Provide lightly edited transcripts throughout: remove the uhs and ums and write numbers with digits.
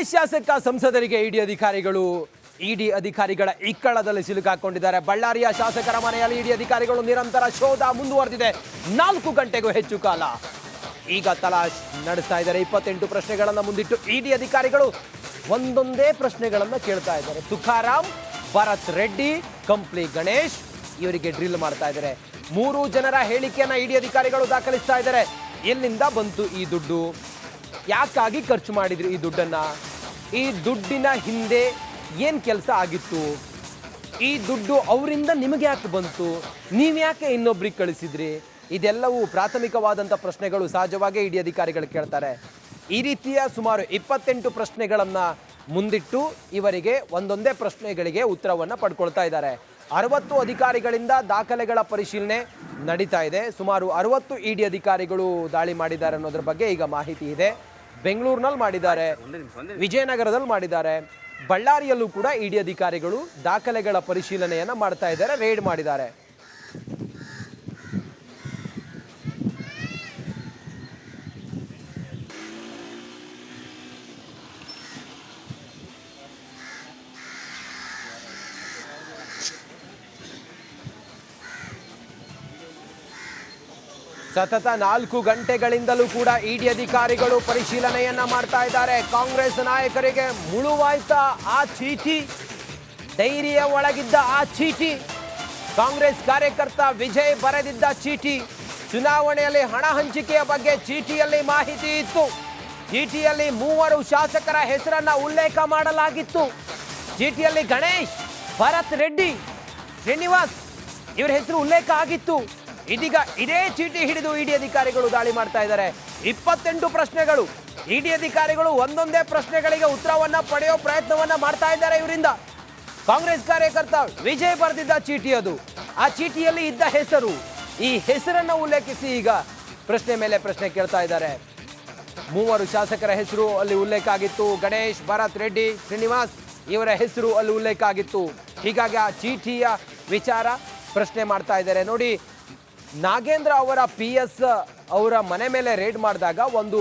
ಗಣೇಶ್ ಶಾಸಕ ಸಂಸದರಿಗೆ ಇಡಿ ಅಧಿಕಾರಿಗಳ ಇಕ್ಕಳದಲ್ಲಿ ಸಿಲುಕಾಕೊಂಡಿದ್ದಾರೆ. ಬಳ್ಳಾರಿಯ ಶಾಸಕರ ಮನೆಯಲ್ಲಿ ಇಡಿ ಅಧಿಕಾರಿಗಳು ನಿರಂತರ ಶೋಧ ಮುಂದುವರೆದಿದೆ. 4 ಗಂಟೆಗೂ ಹೆಚ್ಚು ಕಾಲ ಈಗ ತಲಾಶ್ ನಡೆಸ್ತಾ ಇದ್ದಾರೆ. 28 ಪ್ರಶ್ನೆಗಳನ್ನು ಮುಂದಿಟ್ಟು ಇಡಿ ಅಧಿಕಾರಿಗಳು ಒಂದೊಂದೇ ಪ್ರಶ್ನೆಗಳನ್ನು ಕೇಳ್ತಾ ಇದ್ದಾರೆ. ತುಕಾರಾಮ್, ಭರತ್ ರೆಡ್ಡಿ, ಕಂಪ್ಲಿ ಗಣೇಶ್ ಇವರಿಗೆ ಡ್ರಿಲ್ ಮಾಡ್ತಾ ಇದ್ದಾರೆ. 3 ಜನರ ಹೇಳಿಕೆಯನ್ನ ಇಡಿ ಅಧಿಕಾರಿಗಳು ದಾಖಲಿಸ್ತಾ ಇದ್ದಾರೆ. ಎಲ್ಲಿಂದ ಬಂತು ಈ ದುಡ್ಡು? ಯಾಕಾಗಿ ಖರ್ಚು ಮಾಡಿದ್ರಿ ಈ ದುಡ್ಡನ್ನ? ಈ ದುಡ್ಡಿನ ಹಿಂದೆ ಏನ್ ಕೆಲಸ ಆಗಿತ್ತು? ಈ ದುಡ್ಡು ಅವರಿಂದ ನಿಮಗೆ ಯಾಕೆ ಬಂತು? ನೀವ್ಯಾಕೆ ಇನ್ನೊಬ್ರಿಗೆ ಕಳಿಸಿದ್ರಿ? ಇದೆಲ್ಲವೂ ಪ್ರಾಥಮಿಕವಾದಂಥ ಪ್ರಶ್ನೆಗಳು ಸಹಜವಾಗಿ ಇಡಿ ಅಧಿಕಾರಿಗಳು ಕೇಳ್ತಾರೆ. ಈ ರೀತಿಯ ಸುಮಾರು 28 ಪ್ರಶ್ನೆಗಳನ್ನ ಮುಂದಿಟ್ಟು ಇವರಿಗೆ ಒಂದೊಂದೇ ಪ್ರಶ್ನೆಗಳಿಗೆ ಉತ್ತರವನ್ನು ಪಡ್ಕೊಳ್ತಾ ಇದ್ದಾರೆ. 60 ಅಧಿಕಾರಿಗಳಿಂದ ದಾಖಲೆಗಳ ಪರಿಶೀಲನೆ ನಡೀತಾ ಇದೆ. ಸುಮಾರು 60 ಇಡಿ ಅಧಿಕಾರಿಗಳು ದಾಳಿ ಮಾಡಿದ್ದಾರೆ ಅನ್ನೋದ್ರ ಬಗ್ಗೆ ಈಗ ಮಾಹಿತಿ ಇದೆ. ಬೆಂಗಳೂರಿನಲ್ಲಿ ಮಾಡಿದ್ದಾರೆ, ವಿಜಯನಗರದಲ್ಲಿ ಮಾಡಿದ್ದಾರೆ, ಬಳ್ಳಾರಿಯಲ್ಲೂ ಕೂಡ ಇಡಿ ಅಧಿಕಾರಿಗಳು ದಾಖಲೆಗಳ ಪರಿಶೀಲನೆಯನ್ನ ಮಾಡ್ತಾ ಇದ್ದಾರೆ, ರೇಡ್ ಮಾಡಿದ್ದಾರೆ. ಸತತ 4 ಗಂಟೆಗಳಿಂದಲೂ ಕೂಡ ಇಡಿ ಅಧಿಕಾರಿಗಳು ಪರಿಶೀಲನೆಯನ್ನ ಮಾಡ್ತಾ ಇದ್ದಾರೆ. ಕಾಂಗ್ರೆಸ್ ನಾಯಕರಿಗೆ ಮುಳುವಾಯ್ತಾ ಆ ಚೀಟಿ? ಡೈರಿಯ ಒಳಗಿದ್ದ ಆ ಚೀಟಿ, ಕಾಂಗ್ರೆಸ್ ಕಾರ್ಯಕರ್ತ ವಿಜಯ್ ಬರೆದಿದ್ದ ಚೀಟಿ, ಚುನಾವಣೆಯಲ್ಲಿ ಹಣ ಹಂಚಿಕೆಯ ಬಗ್ಗೆ ಚೀಟಿಯಲ್ಲಿ ಮಾಹಿತಿ ಇತ್ತು. ಚೀಟಿಯಲ್ಲಿ 3 ಶಾಸಕರ ಹೆಸರನ್ನ ಉಲ್ಲೇಖ ಮಾಡಲಾಗಿತ್ತು. ಚೀಟಿಯಲ್ಲಿ ಗಣೇಶ್, ಭರತ್ ರೆಡ್ಡಿ, ಶ್ರೀನಿವಾಸ್ ಇವರ ಹೆಸರು ಉಲ್ಲೇಖ ಆಗಿತ್ತು. ಇದೀಗ ಇದೇ ಚೀಟಿ ಹಿಡಿದು ಇಡಿ ಅಧಿಕಾರಿಗಳು ದಾಳಿ ಮಾಡ್ತಾ ಇದ್ದಾರೆ. 28 ಪ್ರಶ್ನೆಗಳು. ಇಡಿ ಅಧಿಕಾರಿಗಳು ಒಂದೊಂದೇ ಪ್ರಶ್ನೆಗಳಿಗೆ ಉತ್ತರವನ್ನ ಪಡೆಯೋ ಪ್ರಯತ್ನವನ್ನ ಮಾಡ್ತಾ ಇದ್ದಾರೆ ಇವರಿಂದ. ಕಾಂಗ್ರೆಸ್ ಕಾರ್ಯಕರ್ತ ವಿಜಯ್ ಬರೆದಿದ್ದ ಚೀಟಿ ಅದು. ಆ ಚೀಟಿಯಲ್ಲಿ ಇದ್ದ ಹೆಸರು, ಈ ಹೆಸರನ್ನ ಉಲ್ಲೇಖಿಸಿ ಈಗ ಪ್ರಶ್ನೆ ಮೇಲೆ ಪ್ರಶ್ನೆ ಕೇಳ್ತಾ ಇದ್ದಾರೆ. 3 ಶಾಸಕರ ಹೆಸರು ಅಲ್ಲಿ ಉಲ್ಲೇಖ ಆಗಿತ್ತು. ಗಣೇಶ್, ಭರತ್ ರೆಡ್ಡಿ, ಶ್ರೀನಿವಾಸ್ ಇವರ ಹೆಸರು ಅಲ್ಲಿ ಉಲ್ಲೇಖ ಆಗಿತ್ತು. ಹೀಗಾಗಿ ಆ ಚೀಟಿಯ ವಿಚಾರ ಪ್ರಶ್ನೆ ಮಾಡ್ತಾ ಇದ್ದಾರೆ. ನೋಡಿ, ನಾಗೇಂದ್ರ ಅವರ PS ಅವರ ಮನೆ ಮೇಲೆ ರೇಡ್ ಮಾಡಿದಾಗ ಒಂದು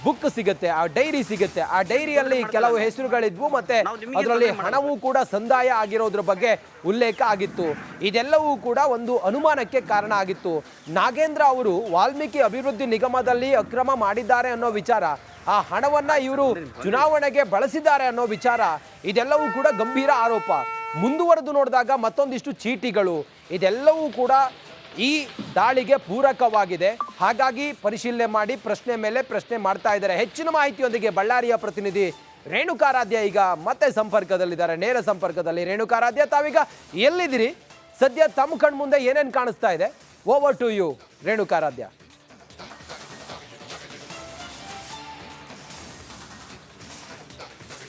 ಬುಕ್ ಸಿಗುತ್ತೆ, ಆ ಡೈರಿ ಸಿಗುತ್ತೆ. ಆ ಡೈರಿಯಲ್ಲಿ ಕೆಲವು ಹೆಸರುಗಳಿದ್ವು, ಮತ್ತೆ ಅದರಲ್ಲಿ ಹಣವೂ ಕೂಡ ಸಂದಾಯ ಆಗಿರೋದ್ರ ಬಗ್ಗೆ ಉಲ್ಲೇಖ ಆಗಿತ್ತು. ಇದೆಲ್ಲವೂ ಕೂಡ ಒಂದು ಅನುಮಾನಕ್ಕೆ ಕಾರಣ ಆಗಿತ್ತು. ನಾಗೇಂದ್ರ ಅವರು ವಾಲ್ಮೀಕಿ ಅಭಿವೃದ್ಧಿ ನಿಗಮದಲ್ಲಿ ಅಕ್ರಮ ಮಾಡಿದ್ದಾರೆ ಅನ್ನೋ ವಿಚಾರ, ಆ ಹಣವನ್ನ ಇವರು ಚುನಾವಣೆಗೆ ಬಳಸಿದ್ದಾರೆ ಅನ್ನೋ ವಿಚಾರ, ಇದೆಲ್ಲವೂ ಕೂಡ ಗಂಭೀರ ಆರೋಪ. ಮುಂದುವರೆದು ನೋಡಿದಾಗ ಮತ್ತೊಂದಿಷ್ಟು ಚೀಟಿಗಳು, ಇದೆಲ್ಲವೂ ಕೂಡ ಈ ದಾಳಿಗೆ ಪೂರಕವಾಗಿದೆ. ಹಾಗಾಗಿ ಪರಿಶೀಲನೆ ಮಾಡಿ ಪ್ರಶ್ನೆ ಮೇಲೆ ಪ್ರಶ್ನೆ ಮಾಡ್ತಾ ಇದ್ದಾರೆ. ಹೆಚ್ಚಿನ ಮಾಹಿತಿಯೊಂದಿಗೆ ಬಳ್ಳಾರಿಯ ಪ್ರತಿನಿಧಿ ರೇಣುಕಾರಾಧ್ಯ ಈಗ ಮತ್ತೆ ಸಂಪರ್ಕದಲ್ಲಿದ್ದಾರೆ, ನೇರ ಸಂಪರ್ಕದಲ್ಲಿ. ರೇಣುಕಾರಾಧ್ಯ, ತಾವೀಗ ಎಲ್ಲಿದ್ದೀರಿ? ಸದ್ಯ ತಮ್ಮ ಕಣ್ಮುಂದೆ ಏನೇನು ಕಾಣಿಸ್ತಾ ಇದೆ? Over to you Renukaradhya.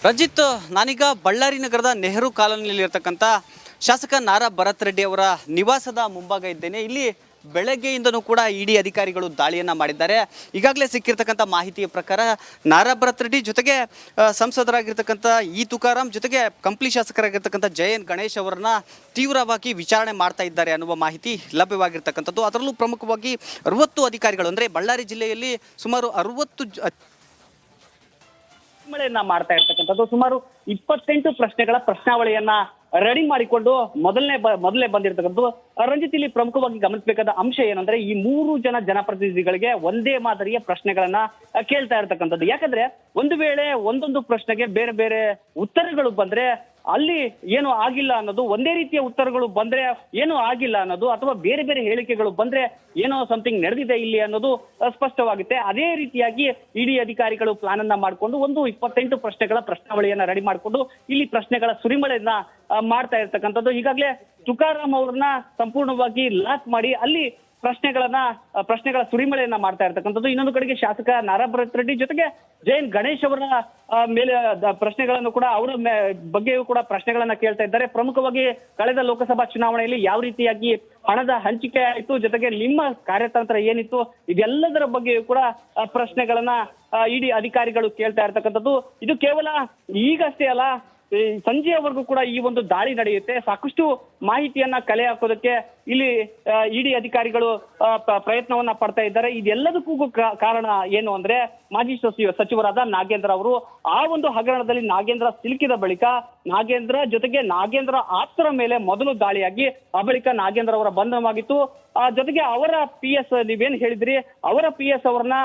Ranjit, ನಾನೀಗ ಬಳ್ಳಾರಿ ನಗರದ ನೆಹರು ಕಾಲೋನಿಯಲ್ಲಿ ಇರತಕ್ಕಂಥ ಶಾಸಕ ನಾರಾ ಭರತ್ ರೆಡ್ಡಿ ಅವರ ನಿವಾಸದ ಮುಂಭಾಗ ಇದ್ದೇನೆ. ಇಲ್ಲಿ ಬೆಳಗ್ಗೆಯಿಂದನೂ ಕೂಡ ಇಡಿ ಅಧಿಕಾರಿಗಳು ದಾಳಿಯನ್ನು ಮಾಡಿದ್ದಾರೆ. ಈಗಾಗಲೇ ಸಿಕ್ಕಿರ್ತಕ್ಕಂಥ ಮಾಹಿತಿಯ ಪ್ರಕಾರ ನಾರಾ ಭರತ್ ರೆಡ್ಡಿ ಜೊತೆಗೆ ಸಂಸದರಾಗಿರ್ತಕ್ಕಂಥ ತುಕಾರಾಮ್ ಜೊತೆಗೆ ಕಂಪ್ಲಿ ಶಾಸಕರಾಗಿರ್ತಕ್ಕಂಥ ಜಯನ್ ಗಣೇಶ್ ಅವರನ್ನ ತೀವ್ರವಾಗಿ ವಿಚಾರಣೆ ಮಾಡ್ತಾ ಇದ್ದಾರೆ ಅನ್ನುವ ಮಾಹಿತಿ ಲಭ್ಯವಾಗಿರ್ತಕ್ಕಂಥದ್ದು. ಅದರಲ್ಲೂ ಪ್ರಮುಖವಾಗಿ 60 ಅಧಿಕಾರಿಗಳು, ಅಂದರೆ ಬಳ್ಳಾರಿ ಜಿಲ್ಲೆಯಲ್ಲಿ ಸುಮಾರು 60 ಮಾಡ್ತಾ ಇರ್ತಕ್ಕಂಥದ್ದು. ಸುಮಾರು 28 ಪ್ರಶ್ನೆಗಳ ಪ್ರಶ್ನಾವಳಿಯನ್ನ ರೆಡಿ ಮಾಡಿಕೊಂಡು ಮೊದಲೇ ಬಂದಿರತಕ್ಕಂಥದ್ದು. ರಂಜಿತ್, ಇಲ್ಲಿ ಪ್ರಮುಖವಾಗಿ ಗಮನಿಸಬೇಕಾದ ಅಂಶ ಏನಂದ್ರೆ, ಈ 3 ಜನ ಜನಪ್ರತಿನಿಧಿಗಳಿಗೆ ಒಂದೇ ಮಾದರಿಯ ಪ್ರಶ್ನೆಗಳನ್ನ ಕೇಳ್ತಾ ಇರ್ತಕ್ಕಂಥದ್ದು. ಯಾಕಂದ್ರೆ ಒಂದು ವೇಳೆ ಒಂದೊಂದು ಪ್ರಶ್ನೆಗೆ ಬೇರೆ ಬೇರೆ ಉತ್ತರಗಳು ಬಂದ್ರೆ ಅಲ್ಲಿ ಏನು ಆಗಿಲ್ಲ ಅನ್ನೋದು, ಒಂದೇ ರೀತಿಯ ಉತ್ತರಗಳು ಬಂದ್ರೆ ಏನು ಆಗಿಲ್ಲ ಅನ್ನೋದು, ಅಥವಾ ಬೇರೆ ಬೇರೆ ಹೇಳಿಕೆಗಳು ಬಂದ್ರೆ ಏನೋ ಸಮಥಿಂಗ್ ನಡೆದಿದೆ ಇಲ್ಲಿ ಅನ್ನೋದು ಸ್ಪಷ್ಟವಾಗುತ್ತೆ. ಅದೇ ರೀತಿಯಾಗಿ ಇಡಿ ಅಧಿಕಾರಿಗಳು ಪ್ಲಾನ್ ಅನ್ನ ಮಾಡಿಕೊಂಡು ಒಂದು 28 ಪ್ರಶ್ನೆಗಳ ಪ್ರಶ್ನಾವಳಿಯನ್ನ ರೆಡಿ ಮಾಡಿಕೊಂಡು ಇಲ್ಲಿ ಪ್ರಶ್ನೆಗಳ ಸುರಿಮಳೆಯನ್ನ ಮಾಡ್ತಾ ಇರ್ತಕ್ಕಂಥದ್ದು. ಈಗಾಗಲೇ ತುಕಾರಾಮ್ ಅವ್ರನ್ನ ಸಂಪೂರ್ಣವಾಗಿ ಲಾಕ್ ಮಾಡಿ ಅಲ್ಲಿ ಪ್ರಶ್ನೆಗಳ ಸುರಿಮಳೆಯನ್ನ ಮಾಡ್ತಾ ಇರ್ತಕ್ಕಂಥದ್ದು. ಇನ್ನೊಂದು ಕಡೆಗೆ ಶಾಸಕ ನಾರಾ ಭರತ್ ರೆಡ್ಡಿ ಜೊತೆಗೆ ಜಯನ್ ಗಣೇಶ್ ಅವರ ಮೇಲೆ ಪ್ರಶ್ನೆಗಳನ್ನು ಕೂಡ, ಅವರ ಬಗ್ಗೆಯೂ ಕೂಡ ಪ್ರಶ್ನೆಗಳನ್ನ ಕೇಳ್ತಾ ಇದ್ದಾರೆ. ಪ್ರಮುಖವಾಗಿ ಕಳೆದ ಲೋಕಸಭಾ ಚುನಾವಣೆಯಲ್ಲಿ ಯಾವ ರೀತಿಯಾಗಿ ಹಣದ ಹಂಚಿಕೆ ಆಯಿತು, ಜೊತೆಗೆ ನಿಮ್ಮ ಕಾರ್ಯತಂತ್ರ ಏನಿತ್ತು, ಇದೆಲ್ಲದರ ಬಗ್ಗೆಯೂ ಕೂಡ ಪ್ರಶ್ನೆಗಳನ್ನ ಇಡಿ ಅಧಿಕಾರಿಗಳು ಕೇಳ್ತಾ ಇರ್ತಕ್ಕಂಥದ್ದು. ಇದು ಕೇವಲ ಈಗಷ್ಟೇ ಅಲ್ಲ, ಸಂಜೆಯವರೆಗೂ ಕೂಡ ಈ ಒಂದು ದಾಳಿ ನಡೆಯುತ್ತೆ. ಸಾಕಷ್ಟು ಮಾಹಿತಿಯನ್ನ ಕಲೆ ಹಾಕೋದಕ್ಕೆ ಇಲ್ಲಿ ಇಡಿ ಅಧಿಕಾರಿಗಳು ಪ್ರಯತ್ನವನ್ನ ಪಡ್ತಾ ಇದ್ದಾರೆ. ಇದೆಲ್ಲದಕ್ಕೂ ಕಾರಣ ಏನು ಅಂದ್ರೆ ಮಾಜಿ ಸಚಿವರಾದ ನಾಗೇಂದ್ರ ಅವರು ಆ ಒಂದು ಹಗರಣದಲ್ಲಿ ನಾಗೇಂದ್ರ ಸಿಲುಕಿದ ಬಳಿಕ ನಾಗೇಂದ್ರ ಜೊತೆಗೆ ನಾಗೇಂದ್ರ ಆಪ್ತರ ಮೇಲೆ ಮೊದಲು ದಾಳಿಯಾಗಿ ಆ ಬಳಿಕ ನಾಗೇಂದ್ರ ಅವರ ಬಂಧನವಾಗಿತ್ತು. ಜೊತೆಗೆ ಅವರ PS ನೀವೇನ್ ಹೇಳಿದ್ರಿ, ಅವರ PS ಅವರನ್ನ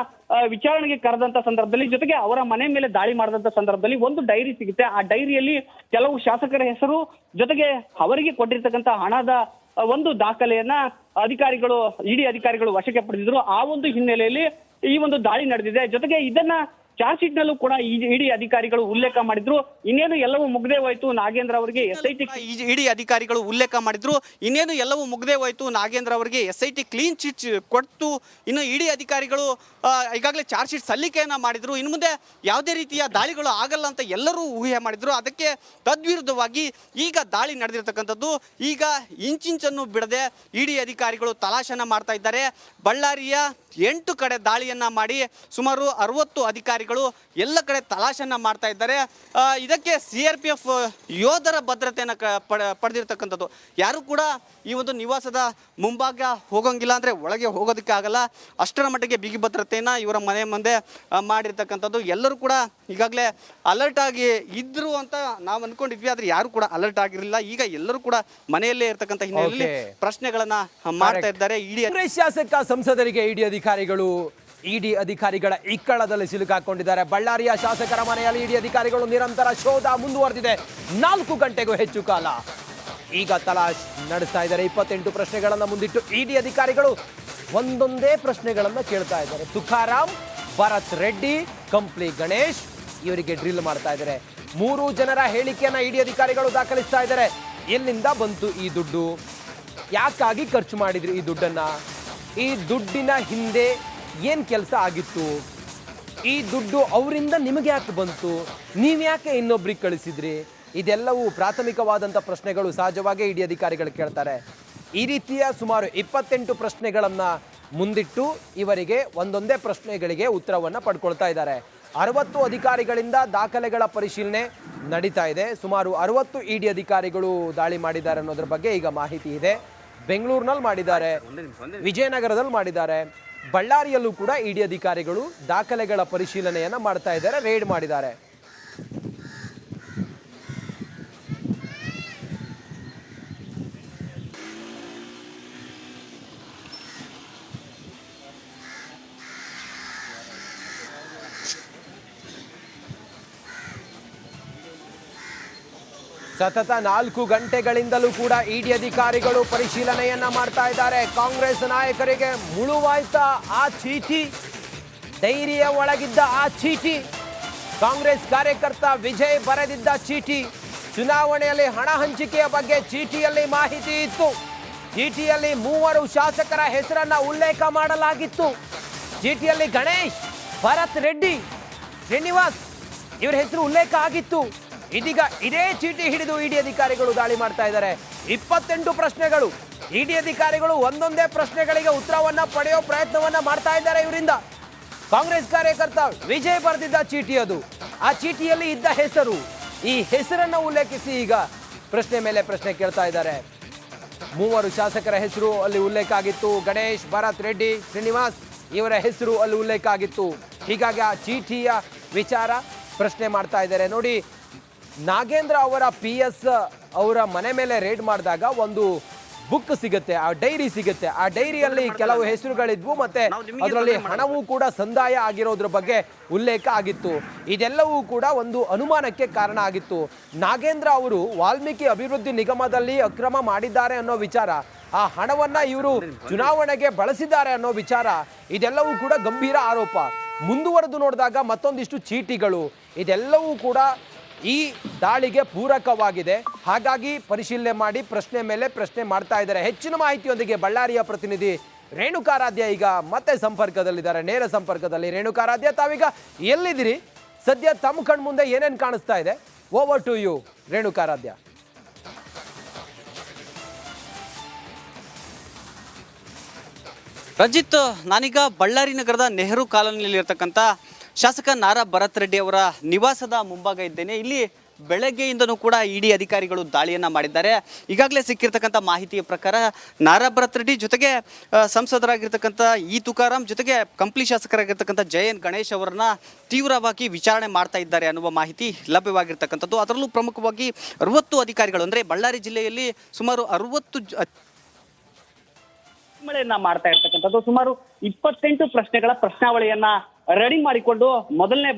ವಿಚಾರಣೆಗೆ ಕರೆದಂತ ಸಂದರ್ಭದಲ್ಲಿ ಜೊತೆಗೆ ಅವರ ಮನೆ ಮೇಲೆ ದಾಳಿ ಮಾಡಿದಂತ ಸಂದರ್ಭದಲ್ಲಿ ಒಂದು ಡೈರಿ ಸಿಗುತ್ತೆ. ಆ ಡೈರಿಯಲ್ಲಿ ಕೆಲವು ಶಾಸಕರ ಹೆಸರು ಜೊತೆಗೆ ಅವರಿಗೆ ಕೊಟ್ಟಿರ್ತಕ್ಕಂಥ ಹಣದ ಒಂದು ದಾಖಲೆಯನ್ನ ಇಡಿ ಅಧಿಕಾರಿಗಳು ವಶಕ್ಕೆ ಪಡೆದಿದ್ರು. ಆ ಒಂದು ಹಿನ್ನೆಲೆಯಲ್ಲಿ ಈ ಒಂದು ದಾಳಿ ನಡೆದಿದೆ. ಜೊತೆಗೆ ಇದನ್ನ ಚಾರ್ಜ್ ಶೀಟ್ ನಲ್ಲೂ ಕೂಡ ಇಡಿ ಅಧಿಕಾರಿಗಳು ಉಲ್ಲೇಖ ಮಾಡಿದ್ರು. ಇನ್ನೇನು ಎಲ್ಲವೂ ಮುಗ್ದೇ ಹೋಯ್ತು, ನಾಗೇಂದ್ರ ಅವರಿಗೆ SIT ಇಡಿ ಅಧಿಕಾರಿಗಳು ಉಲ್ಲೇಖ ಮಾಡಿದ್ರು. ಇನ್ನೇನು ಎಲ್ಲವೂ ಮುಗ್ದೇ ಹೋಯ್ತು, ನಾಗೇಂದ್ರ ಅವರಿಗೆ SIT ಕ್ಲೀನ್ ಚಿಟ್ ಕೊಟ್ಟು ಇನ್ನು ಇಡಿ ಅಧಿಕಾರಿಗಳು ಈಗಾಗಲೇ ಚಾರ್ಜ್ ಶೀಟ್ ಸಲ್ಲಿಕೆಯನ್ನ ಮಾಡಿದ್ರು. ಇನ್ನು ಮುಂದೆ ಯಾವುದೇ ರೀತಿಯ ದಾಳಿಗಳು ಆಗಲ್ಲ ಅಂತ ಎಲ್ಲರೂ ಊಹೆ ಮಾಡಿದ್ರು. ಅದಕ್ಕೆ ತದ್ವಿರುದ್ಧವಾಗಿ ಈಗ ದಾಳಿ ನಡೆದಿರ್ತಕ್ಕಂಥದ್ದು. ಈಗ ಇಂಚಿಂಚನ್ನು ಬಿಡದೆ ಇಡಿ ಅಧಿಕಾರಿಗಳು ತಲಾಶನ ಮಾಡ್ತಾ ಇದ್ದಾರೆ. ಬಳ್ಳಾರಿಯ 8 ಕಡೆ ದಾಳಿಯನ್ನ ಮಾಡಿ ಸುಮಾರು 60 ಅಧಿಕಾರಿಗಳು ಎಲ್ಲ ಕಡೆ ತಲಾಶನ್ನ ಮಾಡ್ತಾ ಇದ್ದಾರೆ. ಇದಕ್ಕೆ CRPF ಯೋಧರ ಭದ್ರತೆಯನ್ನು ಪಡೆದಿರ್ತಕ್ಕಂಥದ್ದು. ಯಾರು ಕೂಡ ಈ ಒಂದು ನಿವಾಸದ ಮುಂಭಾಗ ಹೋಗೋಂಗಿಲ್ಲ, ಅಂದರೆ ಒಳಗೆ ಹೋಗೋದಕ್ಕೆ ಆಗಲ್ಲ, ಅಷ್ಟರ ಮಟ್ಟಿಗೆ ಬಿಗಿ ಭದ್ರತೆಯನ್ನು ಇವರ ಮನೆ ಮುಂದೆ ಮಾಡಿರ್ತಕ್ಕಂಥದ್ದು. ಎಲ್ಲರೂ ಕೂಡ ಈಗಾಗಲೇ ಅಲರ್ಟ್ ಆಗಿ ಇದ್ರು ಅಂತ ನಾವು ಅಂದ್ಕೊಂಡಿದ್ವಿ, ಆದರೆ ಯಾರು ಕೂಡ ಅಲರ್ಟ್ ಆಗಿರಲಿಲ್ಲ. ಈಗ ಎಲ್ಲರೂ ಕೂಡ ಮನೆಯಲ್ಲೇ ಇರ್ತಕ್ಕಂಥ ಹಿನ್ನೆಲೆಯಲ್ಲಿ ಪ್ರಶ್ನೆಗಳನ್ನ ಮಾಡ್ತಾ ಇದ್ದಾರೆ. ಶಾಸಕ ಸಂಸದರಿಗೆ ಇಡಿ ಅಧಿಕಾರಿಗಳ ಇಕ್ಕಳದಲ್ಲಿ ಸಿಲುಕಾಕೊಂಡಿದ್ದಾರೆ. ಬಳ್ಳಾರಿಯ ಶಾಸಕರ ಮನೆಯಲ್ಲಿ ಇಡಿ ಅಧಿಕಾರಿಗಳು ನಿರಂತರ ಶೋಧ ಮುಂದುವರೆದಿದೆ. 4 ಗಂಟೆಗೂ ಹೆಚ್ಚು ಕಾಲ ಈಗ ತಲಾಶ್ ನಡೆಸ್ತಾ ಇದ್ದಾರೆ. 28 ಪ್ರಶ್ನೆಗಳನ್ನ ಮುಂದಿಟ್ಟು ಇಡಿ ಅಧಿಕಾರಿಗಳು ಒಂದೊಂದೇ ಪ್ರಶ್ನೆಗಳನ್ನ ಕೇಳ್ತಾ ಇದ್ದಾರೆ. ತುಕಾರಾಮ್, ಭರತ್ ರೆಡ್ಡಿ, ಕಂಪ್ಲಿ ಗಣೇಶ್ ಇವರಿಗೆ ಡ್ರಿಲ್ ಮಾಡ್ತಾ ಇದ್ದಾರೆ. 3 ಜನರ ಹೇಳಿಕೆಯನ್ನ ಇಡಿ ಅಧಿಕಾರಿಗಳು ದಾಖಲಿಸ್ತಾ ಇದ್ದಾರೆ. ಎಲ್ಲಿಂದ ಬಂತು ಈ ದುಡ್ಡು, ಯಾಕಾಗಿ ಖರ್ಚು ಮಾಡಿದ್ರಿ ಈ ದುಡ್ಡನ್ನ, ಈ ದುಡ್ಡಿನ ಹಿಂದೆ ಏನ್ ಕೆಲಸ ಆಗಿತ್ತು, ಈ ದುಡ್ಡು ಅವರಿಂದ ನಿಮಗೆ ಯಾಕೆ ಬಂತು, ನೀವ್ಯಾಕೆ ಇನ್ನೊಬ್ರಿಗೆ ಕಳಿಸಿದ್ರಿ, ಇದೆಲ್ಲವೂ ಪ್ರಾಥಮಿಕವಾದಂಥ ಪ್ರಶ್ನೆಗಳು ಸಹಜವಾಗಿ ಇಡಿ ಅಧಿಕಾರಿಗಳು ಕೇಳ್ತಾರೆ. ಈ ರೀತಿಯ ಸುಮಾರು 28 ಪ್ರಶ್ನೆಗಳನ್ನ ಮುಂದಿಟ್ಟು ಇವರಿಗೆ ಒಂದೊಂದೇ ಪ್ರಶ್ನೆಗಳಿಗೆ ಉತ್ತರವನ್ನು ಪಡ್ಕೊಳ್ತಾ ಇದ್ದಾರೆ. 60 ಅಧಿಕಾರಿಗಳಿಂದ ದಾಖಲೆಗಳ ಪರಿಶೀಲನೆ ನಡೀತಾ ಇದೆ. ಸುಮಾರು 60 ಇಡಿ ಅಧಿಕಾರಿಗಳು ದಾಳಿ ಮಾಡಿದ್ದಾರೆ ಅನ್ನೋದ್ರ ಬಗ್ಗೆ ಈಗ ಮಾಹಿತಿ ಇದೆ. ಬೆಂಗಳೂರಿನಲ್ಲಿ ಮಾಡಿದ್ದಾರೆ, ವಿಜಯನಗರದಲ್ಲಿ ಮಾಡಿದ್ದಾರೆ, ಬಳ್ಳಾರಿಯಲ್ಲೂ ಕೂಡ ಇಡಿ ಅಧಿಕಾರಿಗಳು ದಾಖಲೆಗಳ ಪರಿಶೀಲನೆಯನ್ನ ಮಾಡ್ತಾ ಇದ್ದಾರೆ, ರೇಡ್ ಮಾಡಿದ್ದಾರೆ. ಸತತ 4 ಗಂಟೆಗಳಿಂದಲೂ ಕೂಡ ಇಡಿ ಅಧಿಕಾರಿಗಳು ಪರಿಶೀಲನೆಯನ್ನ ಮಾಡ್ತಾ ಇದ್ದಾರೆ. ಕಾಂಗ್ರೆಸ್ ನಾಯಕರಿಗೆ ಮುಳುವಾಯ್ತ ಆ ಚೀಟಿ, ಡೈರಿಯ ಒಳಗಿದ್ದ ಆ ಚೀಟಿ, ಕಾಂಗ್ರೆಸ್ ಕಾರ್ಯಕರ್ತ ವಿಜಯ್ ಬರೆದಿದ್ದ ಚೀಟಿ, ಚುನಾವಣೆಯಲ್ಲಿ ಹಣ ಹಂಚಿಕೆಯ ಬಗ್ಗೆ ಚೀಟಿಯಲ್ಲಿ ಮಾಹಿತಿ ಇತ್ತು. ಚೀಟಿಯಲ್ಲಿ 3 ಶಾಸಕರ ಹೆಸರನ್ನ ಉಲ್ಲೇಖ ಮಾಡಲಾಗಿತ್ತು. ಚೀಟಿಯಲ್ಲಿ ಗಣೇಶ್, ಭರತ್ ರೆಡ್ಡಿ, ಶ್ರೀನಿವಾಸ್ ಇವರ ಹೆಸರು ಉಲ್ಲೇಖ ಆಗಿತ್ತು. ಇದೀಗ ಇದೇ ಚೀಟಿ ಹಿಡಿದು ಇಡಿ ಅಧಿಕಾರಿಗಳು ದಾಳಿ ಮಾಡ್ತಾ ಇದ್ದಾರೆ. 28 ಪ್ರಶ್ನೆಗಳು, ಇಡಿ ಅಧಿಕಾರಿಗಳು ಒಂದೊಂದೇ ಪ್ರಶ್ನೆಗಳಿಗೆ ಉತ್ತರವನ್ನ ಪಡೆಯೋ ಪ್ರಯತ್ನವನ್ನ ಮಾಡ್ತಾ ಇದ್ದಾರೆ. ಇವರಿಂದ ಕಾಂಗ್ರೆಸ್ ಕಾರ್ಯಕರ್ತ ವಿಜಯ್ ಬರೆದಿದ್ದ ಚೀಟಿ ಅದು, ಆ ಚೀಟಿಯಲ್ಲಿ ಇದ್ದ ಹೆಸರು, ಈ ಹೆಸರನ್ನ ಉಲ್ಲೇಖಿಸಿ ಈಗ ಪ್ರಶ್ನೆ ಮೇಲೆ ಪ್ರಶ್ನೆ ಕೇಳ್ತಾ ಇದ್ದಾರೆ. 3 ಶಾಸಕರ ಹೆಸರು ಅಲ್ಲಿ ಉಲ್ಲೇಖ ಆಗಿತ್ತು. ಗಣೇಶ್, ಭರತ್ ರೆಡ್ಡಿ, ಶ್ರೀನಿವಾಸ್ ಇವರ ಹೆಸರು ಅಲ್ಲಿ ಉಲ್ಲೇಖ ಆಗಿತ್ತು. ಹೀಗಾಗಿ ಆ ಚೀಟಿಯ ವಿಚಾರ ಪ್ರಶ್ನೆ ಮಾಡ್ತಾ ಇದ್ದಾರೆ. ನೋಡಿ, ನಾಗೇಂದ್ರ ಅವರ PS ಅವರ ಮನೆ ಮೇಲೆ ರೇಡ್ ಮಾಡಿದಾಗ ಒಂದು ಬುಕ್ ಸಿಗುತ್ತೆ, ಆ ಡೈರಿ ಸಿಗುತ್ತೆ. ಆ ಡೈರಿಯಲ್ಲಿ ಕೆಲವು ಹೆಸರುಗಳಿದ್ವು, ಮತ್ತೆ ಅದರಲ್ಲಿ ಹಣವೂ ಕೂಡ ಸಂದಾಯ ಆಗಿರೋದ್ರ ಬಗ್ಗೆ ಉಲ್ಲೇಖ ಆಗಿತ್ತು. ಇದೆಲ್ಲವೂ ಕೂಡ ಒಂದು ಅನುಮಾನಕ್ಕೆ ಕಾರಣ ಆಗಿತ್ತು. ನಾಗೇಂದ್ರ ಅವರು ವಾಲ್ಮೀಕಿ ಅಭಿವೃದ್ಧಿ ನಿಗಮದಲ್ಲಿ ಅಕ್ರಮ ಮಾಡಿದ್ದಾರೆ ಅನ್ನೋ ವಿಚಾರ, ಆ ಹಣವನ್ನ ಇವರು ಚುನಾವಣೆಗೆ ಬಳಸಿದ್ದಾರೆ ಅನ್ನೋ ವಿಚಾರ, ಇದೆಲ್ಲವೂ ಕೂಡ ಗಂಭೀರ ಆರೋಪ. ಮುಂದುವರೆದು ನೋಡಿದಾಗ ಮತ್ತೊಂದಿಷ್ಟು ಚೀಟಿಗಳು, ಇದೆಲ್ಲವೂ ಕೂಡ ಈ ದಾಳಿಗೆ ಪೂರಕವಾಗಿದೆ. ಹಾಗಾಗಿ ಪರಿಶೀಲನೆ ಮಾಡಿ ಪ್ರಶ್ನೆ ಮೇಲೆ ಪ್ರಶ್ನೆ ಮಾಡ್ತಾ ಇದ್ದಾರೆ. ಹೆಚ್ಚಿನ ಮಾಹಿತಿಯೊಂದಿಗೆ ಬಳ್ಳಾರಿಯ ಪ್ರತಿನಿಧಿ ರೇಣುಕಾರಾಧ್ಯ ಈಗ ಮತ್ತೆ ಸಂಪರ್ಕದಲ್ಲಿದ್ದಾರೆ, ನೇರ ಸಂಪರ್ಕದಲ್ಲಿ. ರೇಣುಕಾರಾಧ್ಯ, ತಾವೀಗ ಎಲ್ಲಿದ್ದೀರಿ? ಸದ್ಯ ತಮ್ಮ ಕಣ್ಮುಂದೆ ಏನೇನು ಕಾಣಿಸ್ತಾ ಇದೆ? Over to you Renukaradhya. Ranjit, ನಾನೀಗ ಬಳ್ಳಾರಿ ನಗರದ ನೆಹರು ಕಾಲೋನಿಯಲ್ಲಿ ಇರ್ತಕ್ಕಂಥ ಶಾಸಕ ನಾರಾ ಭರತ್ ರೆಡ್ಡಿ ಅವರ ನಿವಾಸದ ಮುಂಭಾಗ ಇದ್ದೇನೆ. ಇಲ್ಲಿ ಬೆಳಗ್ಗೆಯಿಂದನೂ ಕೂಡ ಇಡಿ ಅಧಿಕಾರಿಗಳು ದಾಳಿಯನ್ನ ಮಾಡಿದ್ದಾರೆ. ಈಗಾಗಲೇ ಸಿಕ್ಕಿರ್ತಕ್ಕಂಥ ಮಾಹಿತಿಯ ಪ್ರಕಾರ ನಾರಾ ಭರತ್ ರೆಡ್ಡಿ ಜೊತೆಗೆ ಸಂಸದರಾಗಿರ್ತಕ್ಕಂಥ ಇ ತುಕಾರಾಂ ಜೊತೆಗೆ ಕಂಪ್ಲಿ ಶಾಸಕರಾಗಿರ್ತಕ್ಕಂಥ ಜಯನ್ ಗಣೇಶ್ ಅವರನ್ನ ತೀವ್ರವಾಗಿ ವಿಚಾರಣೆ ಮಾಡ್ತಾ ಇದ್ದಾರೆ ಅನ್ನುವ ಮಾಹಿತಿ ಲಭ್ಯವಾಗಿರ್ತಕ್ಕಂಥದ್ದು. ಅದರಲ್ಲೂ ಪ್ರಮುಖವಾಗಿ 60 ಅಧಿಕಾರಿಗಳು ಅಂದರೆ ಬಳ್ಳಾರಿ ಜಿಲ್ಲೆಯಲ್ಲಿ ಸುಮಾರು 60 ಮಳೆಯನ್ನ ಮಾಡ್ತಾ ಇರ್ತಕ್ಕಂಥದ್ದು. ಸುಮಾರು 28 ಪ್ರಶ್ನೆಗಳ ಪ್ರಶ್ನಾವಳಿಯನ್ನ ರೆಡಿ ಮಾಡಿಕೊಂಡು ಮೊದಲೇ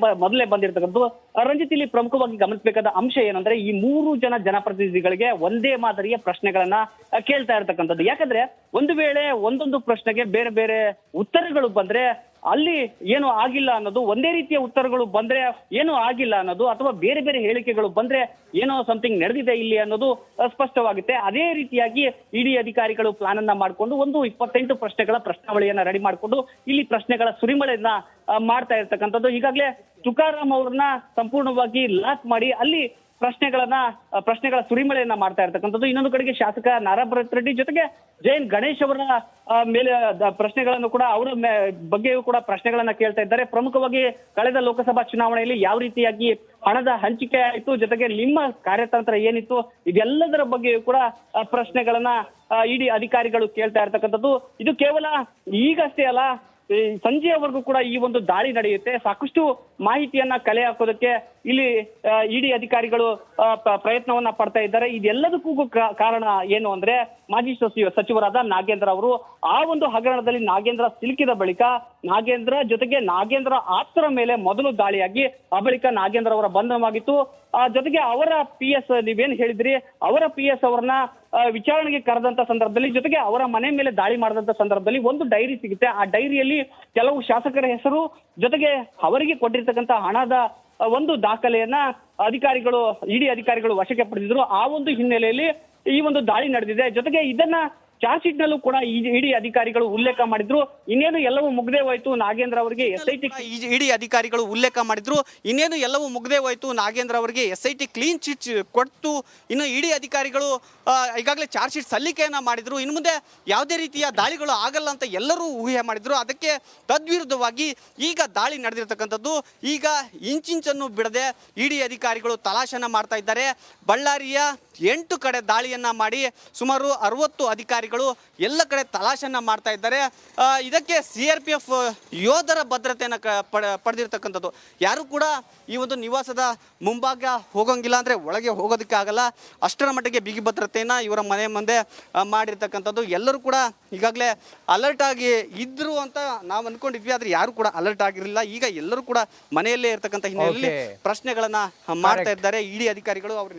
ಬಂದಿರತಕ್ಕಂಥದ್ದು. ರಂಜಿತ್, ಇಲ್ಲಿ ಪ್ರಮುಖವಾಗಿ ಗಮನಿಸಬೇಕಾದ ಅಂಶ ಏನಂದ್ರೆ ಈ 3 ಜನ ಜನಪ್ರತಿನಿಧಿಗಳಿಗೆ ಒಂದೇ ಮಾದರಿಯ ಪ್ರಶ್ನೆಗಳನ್ನ ಕೇಳ್ತಾ ಇರ್ತಕ್ಕಂಥದ್ದು. ಯಾಕಂದ್ರೆ ಒಂದು ವೇಳೆ ಒಂದೊಂದು ಪ್ರಶ್ನೆಗೆ ಬೇರೆ ಬೇರೆ ಉತ್ತರಗಳು ಬಂದ್ರೆ ಅಲ್ಲಿ ಏನು ಆಗಿಲ್ಲ ಅನ್ನೋದು, ಒಂದೇ ರೀತಿಯ ಉತ್ತರಗಳು ಬಂದ್ರೆ ಏನು ಆಗಿಲ್ಲ ಅನ್ನೋದು, ಅಥವಾ ಬೇರೆ ಬೇರೆ ಹೇಳಿಕೆಗಳು ಬಂದ್ರೆ ಏನೋ ಸಮಥಿಂಗ್ ನಡೆದಿದೆ ಇಲ್ಲಿ ಅನ್ನೋದು ಸ್ಪಷ್ಟವಾಗುತ್ತೆ. ಅದೇ ರೀತಿಯಾಗಿ ಇಡಿ ಅಧಿಕಾರಿಗಳು ಪ್ಲಾನ್ ಅನ್ನ ಮಾಡಿಕೊಂಡು 28 ಪ್ರಶ್ನೆಗಳ ಪ್ರಶ್ನಾವಳಿಯನ್ನ ರೆಡಿ ಮಾಡಿಕೊಂಡು ಇಲ್ಲಿ ಪ್ರಶ್ನೆಗಳ ಸುರಿಮಳೆಯನ್ನ ಮಾಡ್ತಾ ಇರ್ತಕ್ಕಂಥದ್ದು. ಈಗಾಗಲೇ ತುಕಾರಾಂ ಅವ್ರನ್ನ ಸಂಪೂರ್ಣವಾಗಿ ಲಾಕ್ ಮಾಡಿ ಅಲ್ಲಿ ಪ್ರಶ್ನೆಗಳ ಸುರಿಮಳೆಯನ್ನ ಮಾಡ್ತಾ ಇರ್ತಕ್ಕಂಥದ್ದು. ಇನ್ನೊಂದು ಕಡೆಗೆ ಶಾಸಕ ನಾರಾ ಭರತ್ ರೆಡ್ಡಿ ಜೊತೆಗೆ ಜಯನ್ ಗಣೇಶ್ ಅವರ ಮೇಲೆ ಪ್ರಶ್ನೆಗಳನ್ನು ಕೂಡ ಅವರ ಬಗ್ಗೆಯೂ ಕೂಡ ಪ್ರಶ್ನೆಗಳನ್ನ ಕೇಳ್ತಾ ಇದ್ದಾರೆ. ಪ್ರಮುಖವಾಗಿ ಕಳೆದ ಲೋಕಸಭಾ ಚುನಾವಣೆಯಲ್ಲಿ ಯಾವ ರೀತಿಯಾಗಿ ಹಣದ ಹಂಚಿಕೆ ಆಯಿತು, ಜೊತೆಗೆ ನಿಮ್ಮ ಕಾರ್ಯತಂತ್ರ ಏನಿತ್ತು, ಇದೆಲ್ಲದರ ಬಗ್ಗೆಯೂ ಕೂಡ ಪ್ರಶ್ನೆಗಳನ್ನ ಇಡಿ ಅಧಿಕಾರಿಗಳು ಕೇಳ್ತಾ ಇರ್ತಕ್ಕಂಥದ್ದು. ಇದು ಕೇವಲ ಈಗಷ್ಟೇ ಅಲ್ಲ, ಸಂಜೆಯವರೆಗೂ ಕೂಡ ಈ ಒಂದು ದಾಳಿ ನಡೆಯುತ್ತೆ. ಸಾಕಷ್ಟು ಮಾಹಿತಿಯನ್ನ ಕಲೆ ಹಾಕೋದಕ್ಕೆ ಇಲ್ಲಿ ಇಡಿ ಅಧಿಕಾರಿಗಳು ಪ್ರಯತ್ನವನ್ನ ಪಡ್ತಾ ಇದ್ದಾರೆ. ಇದೆಲ್ಲದಕ್ಕೂ ಕಾರಣ ಏನು ಅಂದ್ರೆ ಮಾಜಿ ಸಚಿವರಾದ ನಾಗೇಂದ್ರ ಅವರು ಆ ಒಂದು ಹಗರಣದಲ್ಲಿ ನಾಗೇಂದ್ರ ಸಿಲುಕಿದ ಬಳಿಕ ನಾಗೇಂದ್ರ ಜೊತೆಗೆ ನಾಗೇಂದ್ರ ಆಪ್ತರ ಮೇಲೆ ಮೊದಲು ದಾಳಿಯಾಗಿ ಆ ಬಳಿಕ ನಾಗೇಂದ್ರ ಅವರ ಬಂಧನವಾಗಿತ್ತು. ಜೊತೆಗೆ ಅವರ PS ನೀವೇನ್ ಹೇಳಿದ್ರಿ, ಅವರ PS ಅವರನ್ನ ವಿಚಾರಣೆಗೆ ಕರೆದಂತ ಸಂದರ್ಭದಲ್ಲಿ, ಜೊತೆಗೆ ಅವರ ಮನೆ ಮೇಲೆ ದಾಳಿ ಮಾಡಿದಂತ ಸಂದರ್ಭದಲ್ಲಿ ಒಂದು ಡೈರಿ ಸಿಗುತ್ತೆ. ಆ ಡೈರಿಯಲ್ಲಿ ಕೆಲವು ಶಾಸಕರ ಹೆಸರು ಜೊತೆಗೆ ಅವರಿಗೆ ಕೊಟ್ಟಿರ್ತಕ್ಕಂಥ ಹಣದ ಒಂದು ದಾಖಲೆಯನ್ನ ಇಡಿ ಅಧಿಕಾರಿಗಳು ವಶಕ್ಕೆ ಪಡೆದಿದ್ರು. ಆ ಒಂದು ಹಿನ್ನೆಲೆಯಲ್ಲಿ ಈ ಒಂದು ದಾಳಿ ನಡೆದಿದೆ. ಜೊತೆಗೆ ಇದನ್ನ ಚಾರ್ಜ್ ಶೀಟ್ ನಲ್ಲೂ ಕೂಡ ಇಡಿ ಅಧಿಕಾರಿಗಳು ಉಲ್ಲೇಖ ಮಾಡಿದ್ರು. ಇನ್ನೇನು ಎಲ್ಲವೂ ಮುಗ್ದೇ ಹೋಯ್ತು, ನಾಗೇಂದ್ರ ಅವರಿಗೆ SIT ಇಡಿ ಅಧಿಕಾರಿಗಳು ಉಲ್ಲೇಖ ಮಾಡಿದ್ರು. ಇನ್ನೇನು ಎಲ್ಲವೂ ಮುಗ್ದೇ ಹೋಯ್ತು, ನಾಗೇಂದ್ರ ಅವರಿಗೆ SIT ಕ್ಲೀನ್ ಚಿಟ್ ಕೊಟ್ಟು ಇನ್ನು ಇಡಿ ಅಧಿಕಾರಿಗಳು ಈಗಾಗಲೇ ಚಾರ್ಜ್ ಶೀಟ್ ಸಲ್ಲಿಕೆಯನ್ನ ಮಾಡಿದ್ರು. ಇನ್ನು ಮುಂದೆ ಯಾವುದೇ ರೀತಿಯ ದಾಳಿಗಳು ಆಗಲ್ಲ ಅಂತ ಎಲ್ಲರೂ ಊಹೆ ಮಾಡಿದ್ರು. ಅದಕ್ಕೆ ತದ್ವಿರುದ್ಧವಾಗಿ ಈಗ ದಾಳಿ ನಡೆದಿರ್ತಕ್ಕಂಥದ್ದು. ಈಗ ಇಂಚಿಂಚನ್ನು ಬಿಡದೆ ಇಡಿ ಅಧಿಕಾರಿಗಳು ತಲಾಶನ ಮಾಡ್ತಾ ಇದ್ದಾರೆ. ಬಳ್ಳಾರಿಯ 8 ಕಡೆ ದಾಳಿಯನ್ನ ಮಾಡಿ ಸುಮಾರು 60 ಅಧಿಕಾರಿಗಳು ಎಲ್ಲ ಕಡೆ ತಲಾಶನ್ನ ಮಾಡ್ತಾ ಇದ್ದಾರೆ. ಇದಕ್ಕೆ CRPF ಯೋಧರ ಭದ್ರತೆಯನ್ನು ಪಡೆದಿರ್ತಕ್ಕಂಥದ್ದು. ಯಾರು ಕೂಡ ಈ ಒಂದು ನಿವಾಸದ ಮುಂಭಾಗ ಹೋಗೋಂಗಿಲ್ಲ, ಅಂದರೆ ಒಳಗೆ ಹೋಗೋದಕ್ಕೆ ಆಗಲ್ಲ, ಅಷ್ಟರ ಮಟ್ಟಿಗೆ ಬಿಗಿ ಭದ್ರತೆಯನ್ನು ಇವರ ಮನೆ ಮುಂದೆ ಮಾಡಿರ್ತಕ್ಕಂಥದ್ದು. ಎಲ್ಲರೂ ಕೂಡ ಈಗಾಗಲೇ ಅಲರ್ಟ್ ಆಗಿ ಇದ್ರು ಅಂತ ನಾವು ಅಂದ್ಕೊಂಡಿದ್ವಿ, ಆದರೆ ಯಾರು ಕೂಡ ಅಲರ್ಟ್ ಆಗಿರಲಿಲ್ಲ. ಈಗ ಎಲ್ಲರೂ ಕೂಡ ಮನೆಯಲ್ಲೇ ಇರ್ತಕ್ಕಂಥ ಹಿನ್ನೆಲೆಯಲ್ಲಿ ಪ್ರಶ್ನೆಗಳನ್ನ ಮಾಡ್ತಾ ಇದ್ದಾರೆ ಇಡಿ ಅಧಿಕಾರಿಗಳು. ಅವ್ರನ್ನೆಲ್ಲ